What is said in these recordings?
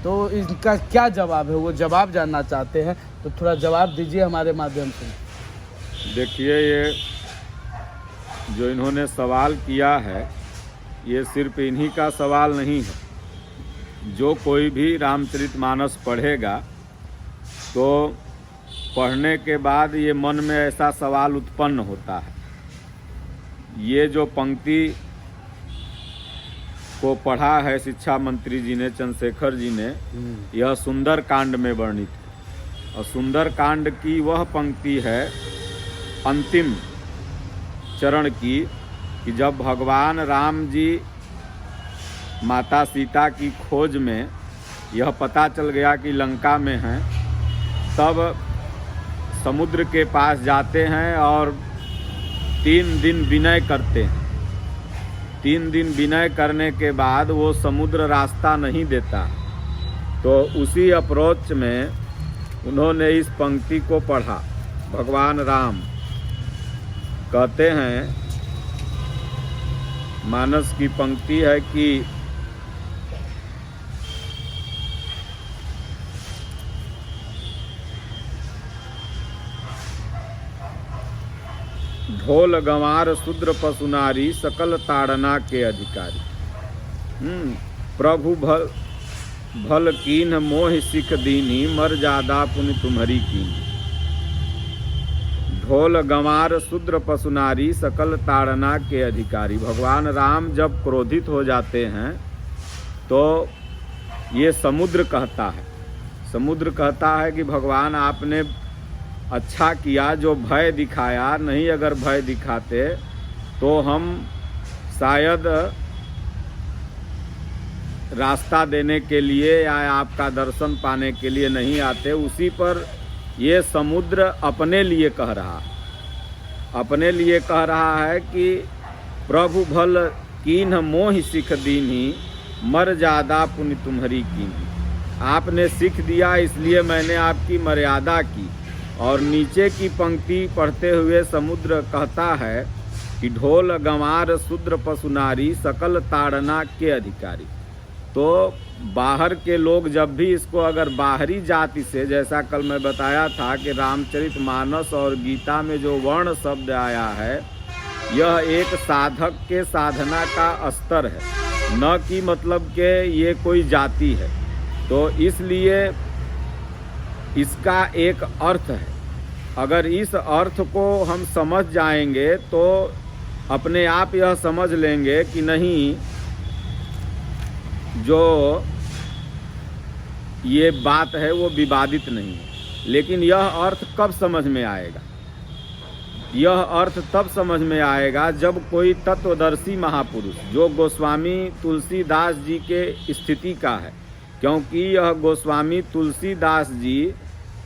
तो इनका क्या जवाब है, वो जवाब जानना चाहते हैं, तो थोड़ा जवाब दीजिए हमारे माध्यम से। देखिए, ये जो इन्होंने सवाल किया है, ये सिर्फ इन्हीं का सवाल नहीं है। जो कोई भी रामचरितमानस पढ़ेगा तो पढ़ने के बाद ये मन में ऐसा सवाल उत्पन्न होता है। ये जो पंक्ति को पढ़ा है शिक्षा मंत्री जी ने, चंद्रशेखर जी ने, यह सुंदर कांड में वर्णित है। और सुंदर कांड की वह पंक्ति है अंतिम चरण की, कि जब भगवान राम जी माता सीता की खोज में यह पता चल गया कि लंका में हैं, तब समुद्र के पास जाते हैं और 3 दिन विनय करते हैं। 3 दिन विनय करने के बाद वो समुद्र रास्ता नहीं देता, तो उसी अप्रोच में उन्होंने इस पंक्ति को पढ़ा। भगवान राम कहते हैं, मानस की पंक्ति है कि ढोल गंवार शूद्र पशु नारी सकल ताड़ना के अधिकारी। प्रभु भल कीन मोह सिख दीनी मर जादा पुण्य तुम्हारी कीनी। ढोल गंवार शूद्र पशु नारी सकल ताड़ना के अधिकारी। भगवान राम जब क्रोधित हो जाते हैं तो ये समुद्र कहता है, समुद्र कहता है कि भगवान आपने अच्छा किया जो भय दिखाया, नहीं अगर भय दिखाते तो हम शायद रास्ता देने के लिए या आपका दर्शन पाने के लिए नहीं आते। उसी पर ये समुद्र अपने लिए कह रहा है, अपने लिए कह रहा है कि प्रभु भल कीन्ह मोह सिख दीनी मर जादा पुण्य तुम्हारी कीन्ही। आपने सीख दिया इसलिए मैंने आपकी मर्यादा की। और नीचे की पंक्ति पढ़ते हुए समुद्र कहता है कि ढोल गंवार शूद्र पशु नारी सकल ताड़ना के अधिकारी। तो बाहर के लोग जब भी इसको अगर बाहरी जाति से, जैसा कल मैं बताया था कि रामचरितमानस और गीता में जो वर्ण शब्द आया है, यह एक साधक के साधना का स्तर है, न कि मतलब कि ये कोई जाति है। तो इसलिए इसका एक अर्थ है। अगर इस अर्थ को हम समझ जाएंगे तो अपने आप यह समझ लेंगे कि नहीं, जो ये बात है वो विवादित नहीं है। लेकिन यह अर्थ कब समझ में आएगा? यह अर्थ तब समझ में आएगा जब कोई तत्वदर्शी महापुरुष, जो गोस्वामी तुलसीदास जी के स्थिति का है, क्योंकि यह गोस्वामी तुलसीदास जी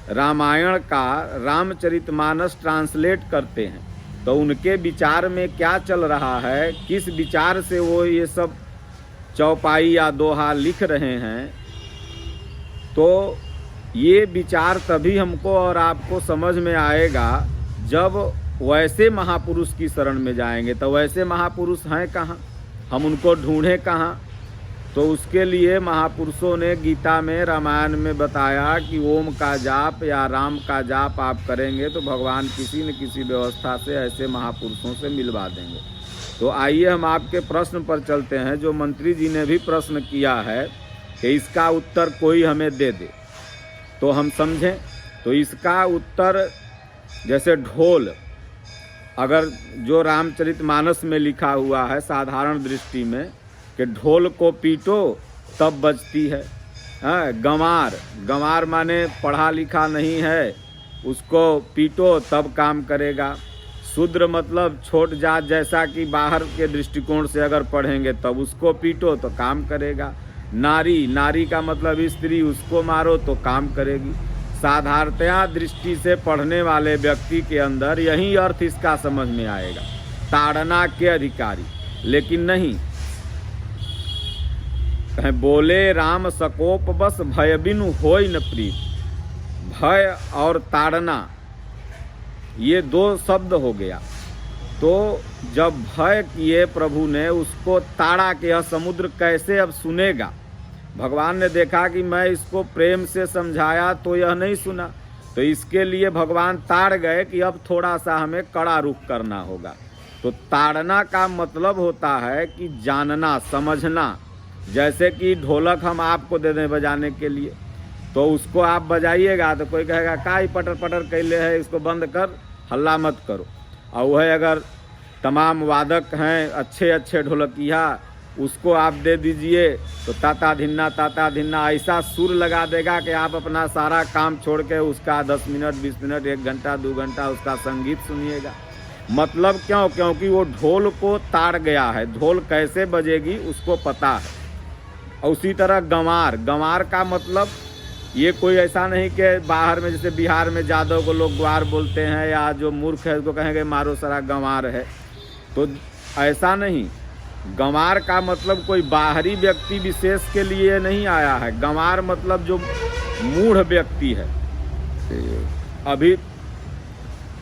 रामायण का रामचरितमानस ट्रांसलेट करते हैं, तो उनके विचार में क्या चल रहा है, किस विचार से वो ये सब चौपाई या दोहा लिख रहे हैं, तो ये विचार तभी हमको और आपको समझ में आएगा जब वैसे महापुरुष की शरण में जाएंगे। तो वैसे महापुरुष हैं कहाँ, हम उनको ढूंढें कहाँ? तो उसके लिए महापुरुषों ने गीता में, रामायण में बताया कि ओम का जाप या राम का जाप आप करेंगे तो भगवान किसी न किसी व्यवस्था से ऐसे महापुरुषों से मिलवा देंगे। तो आइए हम आपके प्रश्न पर चलते हैं, जो मंत्री जी ने भी प्रश्न किया है कि इसका उत्तर कोई हमें दे दे तो हम समझें। तो इसका उत्तर, जैसे ढोल, अगर जो रामचरितमानस में लिखा हुआ है साधारण दृष्टि में कि ढोल को पीटो तब बजती है। गंवार, गंवार माने पढ़ा लिखा नहीं है, उसको पीटो तब काम करेगा। शूद्र मतलब छोट जात, जैसा कि बाहर के दृष्टिकोण से अगर पढ़ेंगे तब उसको पीटो तो काम करेगा। नारी, नारी का मतलब स्त्री, उसको मारो तो काम करेगी। साधारणतया दृष्टि से पढ़ने वाले व्यक्ति के अंदर यही अर्थ इसका समझ में आएगा, ताड़ना के अधिकारी। लेकिन नहीं, बोले राम सकोप बस भय बिनु होय न प्रीत। भय और ताड़ना ये दो शब्द हो गया। तो जब भय किए प्रभु ने, उसको ताड़ा के यह समुद्र कैसे अब सुनेगा, भगवान ने देखा कि मैं इसको प्रेम से समझाया तो यह नहीं सुना, तो इसके लिए भगवान ताड़ गए कि अब थोड़ा सा हमें कड़ा रुख करना होगा। तो ताड़ना का मतलब होता है कि जानना, समझना। जैसे कि ढोलक हम आपको दे दें बजाने के लिए, तो उसको आप बजाइएगा तो कोई कहेगा काई पटर पटर कैले है, इसको बंद कर, हल्ला मत करो। और वह अगर तमाम वादक हैं अच्छे अच्छे ढोलकिया, उसको आप दे दीजिए तो ताता धिन्ना ऐसा सुर लगा देगा कि आप अपना सारा काम छोड़ के उसका 10 मिनट 20 मिनट 1 घंटा 2 घंटा उसका संगीत सुनिएगा। मतलब क्यों? क्योंकि वो ढोल को ताड़ गया है, ढोल कैसे बजेगी उसको पता है। और उसी तरह गंवार का मतलब ये कोई ऐसा नहीं कि बाहर में जैसे बिहार में जादव को लोग ग्वार बोलते हैं, या जो मूर्ख है उसको कहेंगे मारो सारा गंवार है, तो ऐसा नहीं। गंवार का मतलब कोई बाहरी व्यक्ति विशेष के लिए नहीं आया है। गंवार मतलब जो मूढ़ व्यक्ति है, अभी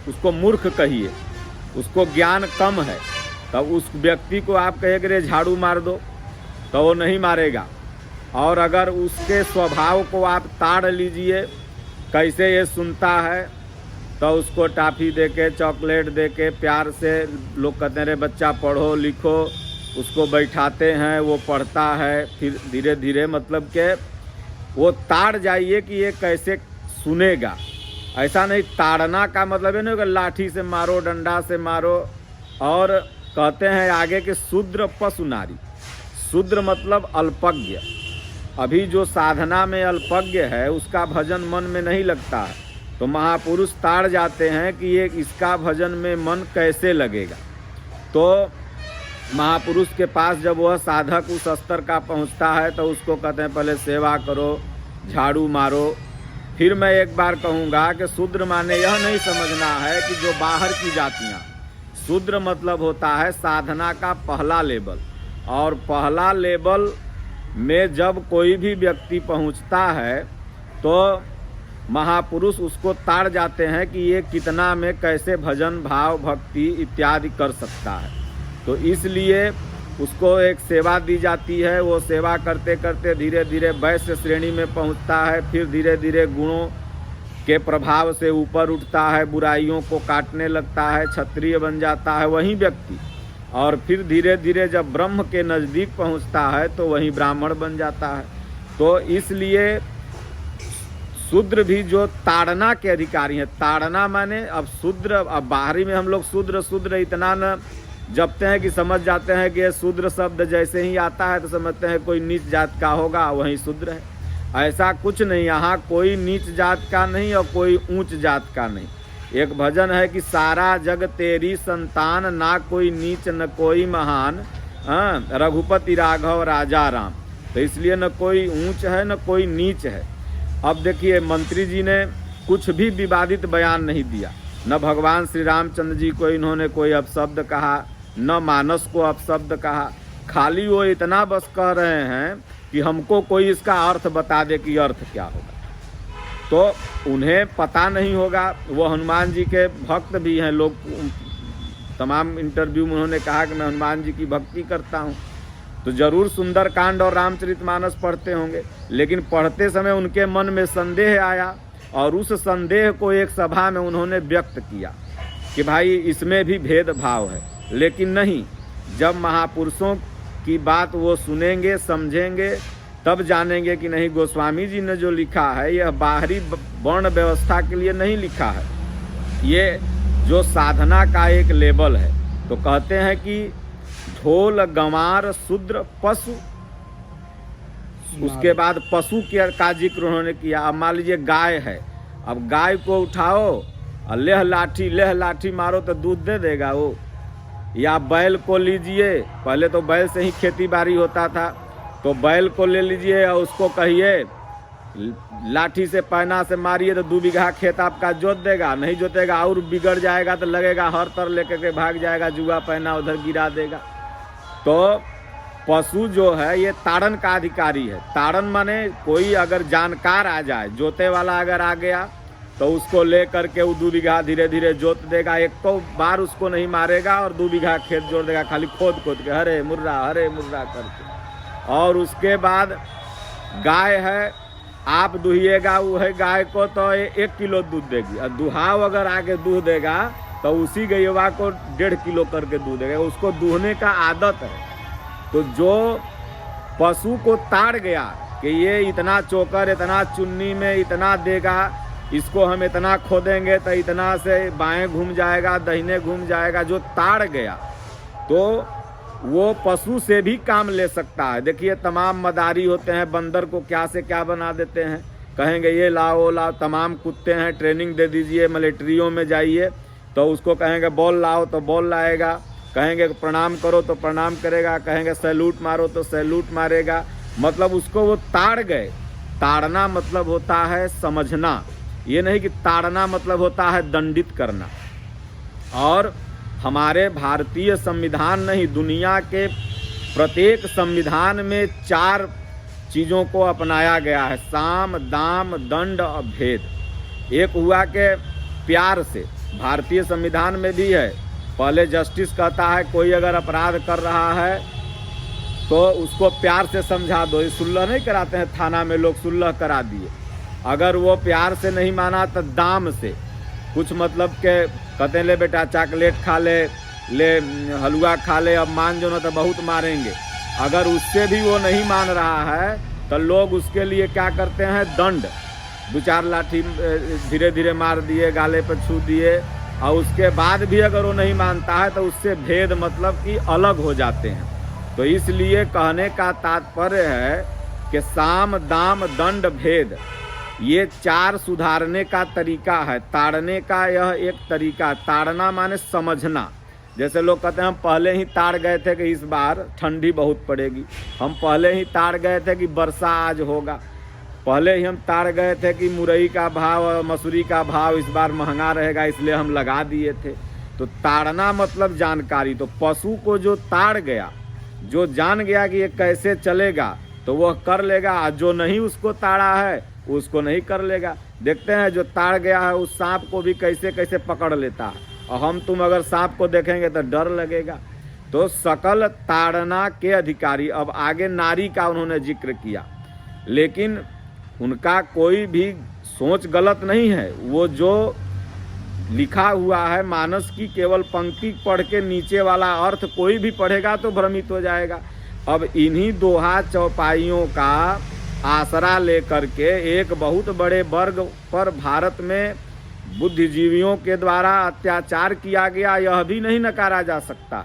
उसको मूर्ख कहिए, उसको ज्ञान कम है, तब उस व्यक्ति को आप कहेंगे रे झाड़ू मार दो तो वो नहीं मारेगा। और अगर उसके स्वभाव को आप ताड़ लीजिए, कैसे ये सुनता है, तो उसको टाफ़ी दे के, चॉकलेट दे के, प्यार से, लोग कहते हैं रे बच्चा पढ़ो लिखो, उसको बैठाते हैं, वो पढ़ता है, फिर धीरे धीरे मतलब के वो ताड़ जाइए कि ये कैसे सुनेगा। ऐसा नहीं, ताड़ना का मतलब है ना कि लाठी से मारो, डंडा से मारो। और कहते हैं आगे कि शूद्र पशु नारी। शूद्र मतलब अल्पज्ञ। अभी जो साधना में अल्पज्ञ है उसका भजन मन में नहीं लगता है, तो महापुरुष ताड़ जाते हैं कि ये इसका भजन में मन कैसे लगेगा। तो महापुरुष के पास जब वह साधक उस स्तर का पहुंचता है तो उसको कहते हैं पहले सेवा करो, झाड़ू मारो। फिर मैं एक बार कहूँगा कि शूद्र माने यह नहीं समझना है कि जो बाहर की जातियाँ, शूद्र मतलब होता है साधना का पहला लेवल। और पहला लेवल में जब कोई भी व्यक्ति पहुंचता है तो महापुरुष उसको ताड़ जाते हैं कि ये कितना में कैसे भजन भाव भक्ति इत्यादि कर सकता है। तो इसलिए उसको एक सेवा दी जाती है। वो सेवा करते करते धीरे धीरे वैश्य श्रेणी में पहुंचता है, फिर धीरे धीरे गुणों के प्रभाव से ऊपर उठता है, बुराइयों को काटने लगता है, क्षत्रिय बन जाता है वही व्यक्ति। और फिर धीरे धीरे जब ब्रह्म के नज़दीक पहुंचता है तो वही ब्राह्मण बन जाता है। तो इसलिए शूद्र भी जो ताड़ना के अधिकारी हैं, ताड़ना माने अब शूद्र, अब बाहरी में हम लोग शूद्र इतना न जपते हैं कि समझ जाते हैं कि ये शूद्र शब्द जैसे ही आता है तो समझते हैं कोई नीच जात का होगा, वही शूद्र है। ऐसा कुछ नहीं, यहाँ कोई नीच जात का नहीं और कोई ऊंच जात का नहीं। एक भजन है कि सारा जग तेरी संतान, ना कोई नीच न कोई महान, रघुपति राघव राजा राम। तो इसलिए न कोई ऊंच है न कोई नीच है। अब देखिए मंत्री जी ने कुछ भी विवादित बयान नहीं दिया, न भगवान श्री रामचंद्र जी को इन्होंने कोई अपशब्द कहा, न मानस को अपशब्द कहा। खाली वो इतना बस कह रहे हैं कि हमको कोई इसका अर्थ बता दे कि अर्थ क्या होगा। तो उन्हें पता नहीं होगा। वो हनुमान जी के भक्त भी हैं। लोग तमाम इंटरव्यू में उन्होंने कहा कि मैं हनुमान जी की भक्ति करता हूँ। तो जरूर सुंदरकांड और रामचरितमानस पढ़ते होंगे, लेकिन पढ़ते समय उनके मन में संदेह आया और उस संदेह को एक सभा में उन्होंने व्यक्त किया कि भाई इसमें भी भेदभाव है। लेकिन नहीं, जब महापुरुषों की बात वो सुनेंगे समझेंगे तब जानेंगे कि नहीं, गोस्वामी जी ने जो लिखा है यह बाहरी वर्ण व्यवस्था के लिए नहीं लिखा है, ये जो साधना का एक लेवल है। तो कहते हैं कि ढोल गंवार शूद्र पशु, उसके बाद पशु का जिक्र उन्होंने किया। अब मान लीजिए गाय है, अब गाय को उठाओ और लेह लाठी मारो तो दूध दे देगा वो। या बैल को लीजिए, पहले तो बैल से ही खेती बाड़ी होता था, तो बैल को ले लीजिए और उसको कहिए लाठी से पैना से मारिए तो 2 बीघा खेत आपका जोत देगा। नहीं जोतेगा और बिगड़ जाएगा तो लगेगा हर तर लेकर के भाग जाएगा, जुआ पैना उधर गिरा देगा। तो पशु जो है ये ताड़न का अधिकारी है। ताड़न माने कोई अगर जानकार आ जाए, जोते वाला अगर आ गया तो उसको ले करके वो 2 बीघा धीरे धीरे जोत देगा। एक तो बार उसको नहीं मारेगा और 2 बीघा खेत जोड़ देगा, खाली खोद के हरे मुर्रा करके। और उसके बाद गाय है, आप दुहिएगा वह गाय को तो 1 किलो दूध देगी, और दुहाव अगर आगे दूध देगा तो उसी गैया को 1.5 किलो करके दूध देगा। उसको दूहने का आदत है। तो जो पशु को ताड़ गया कि ये इतना चोकर, इतना चुन्नी में इतना देगा, इसको हम इतना खोदेंगे तो इतना से बाएं घूम जाएगा, दाहिने घूम जाएगा, जो ताड़ गया तो वो पशु से भी काम ले सकता है। देखिए तमाम मदारी होते हैं, बंदर को क्या से क्या बना देते हैं, कहेंगे ये लाओ वो लाओ। तमाम कुत्ते हैं, ट्रेनिंग दे दीजिए, मिलिट्रियों में जाइए तो उसको कहेंगे बॉल लाओ तो बॉल लाएगा, कहेंगे प्रणाम करो तो प्रणाम करेगा, कहेंगे सैल्यूट मारो तो सैल्यूट मारेगा। मतलब उसको वो ताड़ गए। ताड़ना मतलब होता है समझना, ये नहीं कि ताड़ना मतलब होता है दंडित करना। और हमारे भारतीय संविधान नहीं, दुनिया के प्रत्येक संविधान में 4 चीज़ों को अपनाया गया है, साम, दाम, दंड और भेद। एक हुआ कि प्यार से, भारतीय संविधान में भी है, पहले जस्टिस कहता है कोई अगर अपराध कर रहा है तो उसको प्यार से समझा दो। ये सुलह नहीं कराते हैं थाना में, लोग सुलह करा दिए। अगर वो प्यार से नहीं माना तो दाम से, कुछ मतलब के कहते हैं ले बेटा चॉकलेट खा ले हलवा खा ले, अब मान जो ना तो बहुत मारेंगे। अगर उससे भी वो नहीं मान रहा है तो लोग उसके लिए क्या करते हैं, दंड, 2-4 लाठी धीरे धीरे मार दिए, गाले पर छू दिए। और उसके बाद भी अगर वो नहीं मानता है तो उससे भेद मतलब कि अलग हो जाते हैं। तो इसलिए कहने का तात्पर्य है कि साम, दाम, दंड, भेद, ये 4 सुधारने का तरीका है। ताड़ने का यह एक तरीका। ताड़ना माने समझना। जैसे लोग कहते हैं हम पहले ही ताड़ गए थे कि इस बार ठंडी बहुत पड़ेगी, हम पहले ही ताड़ गए थे कि वर्षा आज होगा, पहले ही हम ताड़ गए थे कि मुरई का भाव और मसूरी का भाव इस बार महंगा रहेगा, इसलिए हम लगा दिए थे। तो ताड़ना मतलब जानकारी। तो पशु को जो ताड़ गया, जो जान गया कि ये कैसे चलेगा, तो वह कर लेगा। जो नहीं उसको ताड़ा है उसको नहीं कर लेगा। देखते हैं जो ताड़ गया है उस सांप को भी कैसे कैसे पकड़ लेता है, और हम तुम अगर सांप को देखेंगे तो डर लगेगा। तो सकल ताड़ना के अधिकारी। अब आगे नारी का उन्होंने जिक्र किया, लेकिन उनका कोई भी सोच गलत नहीं है। वो जो लिखा हुआ है मानस की केवल पंक्ति पढ़ के नीचे वाला अर्थ कोई भी पढ़ेगा तो भ्रमित हो जाएगा। अब इन्हीं दोहा चौपाइयों का आसरा लेकर के एक बहुत बड़े वर्ग पर भारत में बुद्धिजीवियों के द्वारा अत्याचार किया गया, यह भी नहीं नकारा जा सकता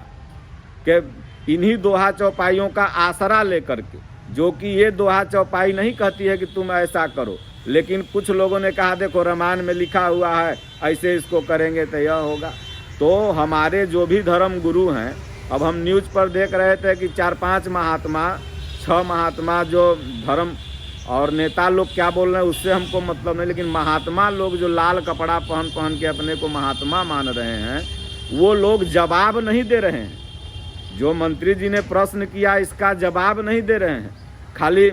कि इन्हीं दोहा चौपाइयों का आसरा लेकर के, जो कि ये दोहा चौपाई नहीं कहती है कि तुम ऐसा करो, लेकिन कुछ लोगों ने कहा देखो रामायण में लिखा हुआ है ऐसे इसको करेंगे तो यह होगा। तो हमारे जो भी धर्म गुरु हैं, अब हम न्यूज़ पर देख रहे थे कि 4-5 महात्मा, 6 महात्मा जो धर्म और नेता लोग क्या बोल रहे हैं उससे हमको मतलब नहीं, लेकिन महात्मा लोग जो लाल कपड़ा पहन के अपने को महात्मा मान रहे हैं, वो लोग जवाब नहीं दे रहे हैं। जो मंत्री जी ने प्रश्न किया इसका जवाब नहीं दे रहे हैं। खाली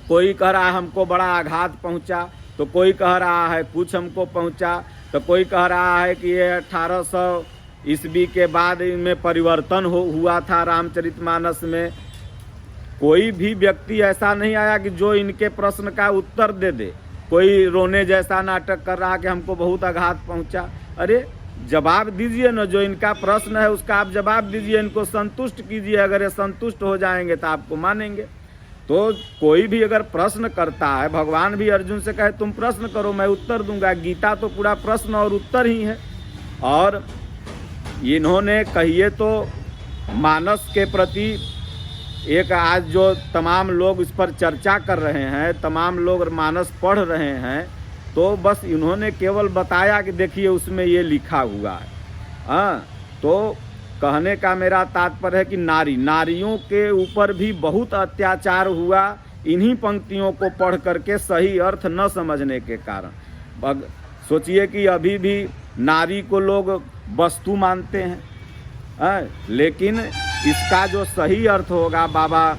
कोई कह रहा है हमको बड़ा आघात पहुंचा, तो कोई कह रहा है कुछ हमको पहुंचा, तो कोई कह रहा है कि ये 1800 ईस्वी के बाद इनमें परिवर्तन हुआ था रामचरितमानस में। कोई भी व्यक्ति ऐसा नहीं आया कि जो इनके प्रश्न का उत्तर दे दे। कोई रोने जैसा नाटक कर रहा कि हमको बहुत आघात पहुंचा। अरे जवाब दीजिए ना, जो इनका प्रश्न है उसका आप जवाब दीजिए, इनको संतुष्ट कीजिए। अगर ये संतुष्ट हो जाएंगे तो आपको मानेंगे। तो कोई भी अगर प्रश्न करता है, भगवान भी अर्जुन से कहे तुम प्रश्न करो मैं उत्तर दूंगा। गीता तो पूरा प्रश्न और उत्तर ही है। और इन्होंने कहिए तो मानस के प्रति एक आज जो तमाम लोग इस पर चर्चा कर रहे हैं, तमाम लोग मानस पढ़ रहे हैं, तो बस इन्होंने केवल बताया कि देखिए उसमें ये लिखा हुआ है। हाँ, तो कहने का मेरा तात्पर्य है कि नारियों के ऊपर भी बहुत अत्याचार हुआ इन्हीं पंक्तियों को पढ़ करके सही अर्थ न समझने के कारण। सोचिए कि अभी भी नारी को लोग वस्तु मानते हैं, लेकिन इसका जो सही अर्थ होगा बाबा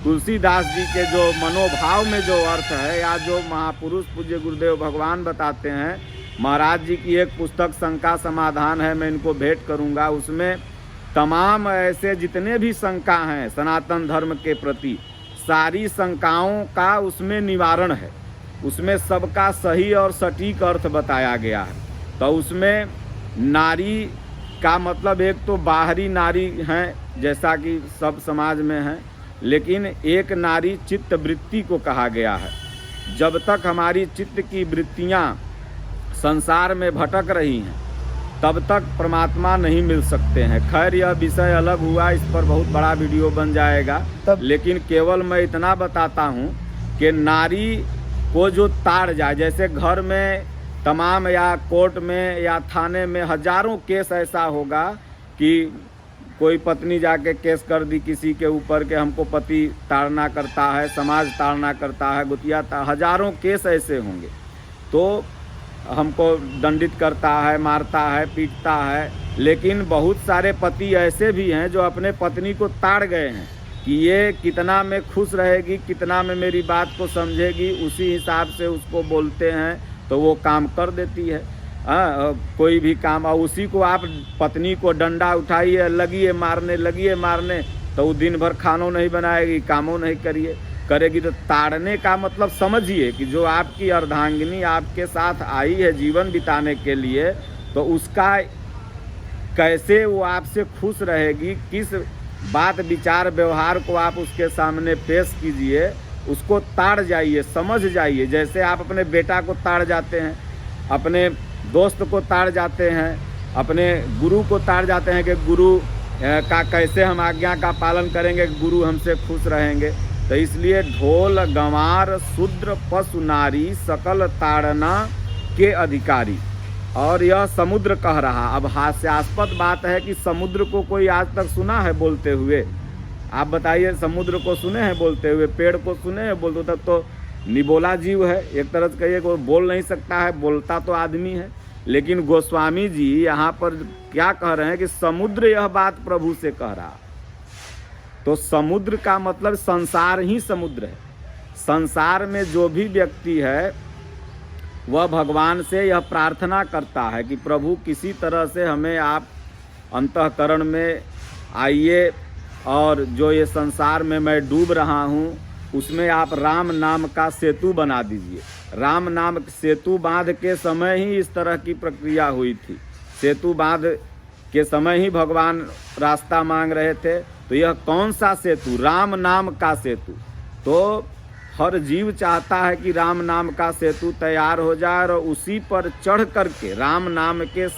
तुलसीदास जी के जो मनोभाव में जो अर्थ है, या जो महापुरुष पूज्य गुरुदेव भगवान बताते हैं, महाराज जी की एक पुस्तक शंका समाधान है, मैं इनको भेंट करूंगा। उसमें तमाम ऐसे जितने भी शंका हैं सनातन धर्म के प्रति, सारी शंकाओं का उसमें निवारण है, उसमें सबका सही और सटीक अर्थ बताया गया है। तो उसमें नारी का मतलब एक तो बाहरी नारी हैं जैसा कि सब समाज में है, लेकिन एक नारी चित्त वृत्ति को कहा गया है। जब तक हमारी चित्त की वृत्तियाँ संसार में भटक रही हैं तब तक परमात्मा नहीं मिल सकते हैं। खैर यह विषय अलग हुआ, इस पर बहुत बड़ा वीडियो बन जाएगा, लेकिन केवल मैं इतना बताता हूँ कि नारी को जो ताड़ जाए, जैसे घर में तमाम या कोर्ट में या थाने में हजारों केस ऐसा होगा कि कोई पत्नी जाके केस कर दी किसी के ऊपर के हमको पति ताड़ना करता है, समाज ताड़ना करता है, गुतिया हजारों केस ऐसे होंगे, तो हमको दंडित करता है, मारता है, पीटता है। लेकिन बहुत सारे पति ऐसे भी हैं जो अपने पत्नी को ताड़ गए हैं कि ये कितना में खुश रहेगी, कितना में मेरी बात को समझेगी, उसी हिसाब से उसको बोलते हैं तो वो काम कर देती है। कोई भी काम, और उसी को आप पत्नी को डंडा उठाइए, लगिए मारने तो वो दिन भर खानों नहीं बनाएगी, कामों नहीं करेगी। तो ताड़ने का मतलब समझिए कि जो आपकी अर्धांगिनी आपके साथ आई है जीवन बिताने के लिए, तो उसका कैसे वो आपसे खुश रहेगी, किस बात विचार व्यवहार को आप उसके सामने पेश कीजिए, उसको ताड़ जाइए, समझ जाइए। जैसे आप अपने बेटा को ताड़ जाते हैं, अपने दोस्त को ताड़ जाते हैं, अपने गुरु को ताड़ जाते हैं कि गुरु का कैसे हम आज्ञा का पालन करेंगे, गुरु हमसे खुश रहेंगे। तो इसलिए ढोल गंवार शूद्र पशु नारी सकल ताड़ना के अधिकारी। और यह समुद्र कह रहा। अब हास्यास्पद बात है कि समुद्र को कोई आज तक सुना है बोलते हुए? आप बताइए, समुद्र को सुने हैं बोलते हुए? पेड़ को सुने हैं बोलते? तब तो निबोला जीव है, एक तरह से कहिए, कोई बोल नहीं सकता है, बोलता तो आदमी है। लेकिन गोस्वामी जी यहाँ पर क्या कह रहे हैं कि समुद्र यह बात प्रभु से कह रहा। तो समुद्र का मतलब संसार ही समुद्र है। संसार में जो भी व्यक्ति है वह भगवान से यह प्रार्थना करता है कि प्रभु किसी तरह से हमें आप अंतःकरण में आइए, और जो ये संसार में मैं डूब रहा हूँ उसमें आप राम नाम का सेतु बना दीजिए। राम नाम सेतु बांध के समय ही इस तरह की प्रक्रिया हुई थी। सेतु बांध के समय ही भगवान रास्ता मांग रहे थे। तो यह कौन सा सेतु? राम नाम का सेतु। तो हर जीव चाहता है कि राम नाम का सेतु तैयार हो जाए और उसी पर चढ़ करके राम नाम के